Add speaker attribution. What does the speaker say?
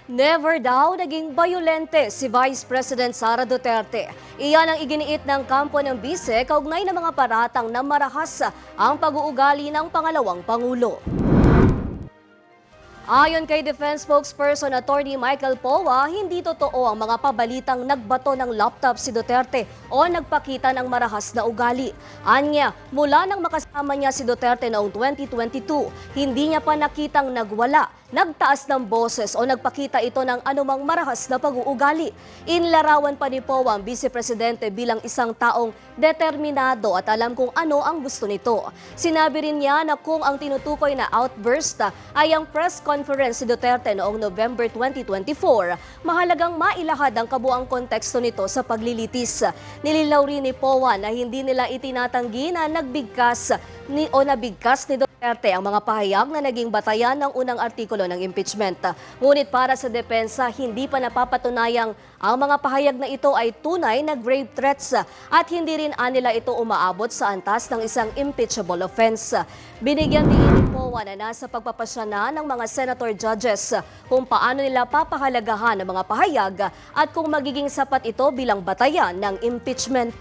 Speaker 1: Never daw naging bayolente si Vice President Sara Duterte. Iyan ang iginiit ng kampo ng bise kaugnay ng mga paratang na marahas ang pag-uugali ng pangalawang Pangulo. Ayon kay Defense Spokesperson Attorney Michael Powa, hindi totoo ang mga pabalitang nagbato ng laptop si Duterte o nagpakita ng marahas na ugali. Anya, mula nang makasama niya si Duterte noong 2022, hindi niya pa nakitang nagwala, nagtaas ng boses o nagpakita ito ng anumang marahas na pag-uugali. Inlarawan pa ni Powa ang Vice Presidente bilang isang taong determinado at alam kung ano ang gusto nito. Sinabi rin niya na kung ang tinutukoy na outburst ay ang press conference si Duterte noong November 2024, mahalagang mailahad ang kabuang konteksto nito sa paglilitis. Nililaw rin ni Powa na hindi nila itinatanggi na nabigkas ni Duterte ang mga pahayag na naging batayan ng unang artikulo ng impeachment. Ngunit para sa depensa, hindi pa napapatunayang ang mga pahayag na ito ay tunay na grave threats at hindi rin nila ito umaabot sa antas ng isang impeachable offense. Binigyan din ni Powa na nasa pagpapasya na ng mga senator judges kung paano nila papahalagahan ang mga pahayag at kung magiging sapat ito bilang batayan ng impeachment.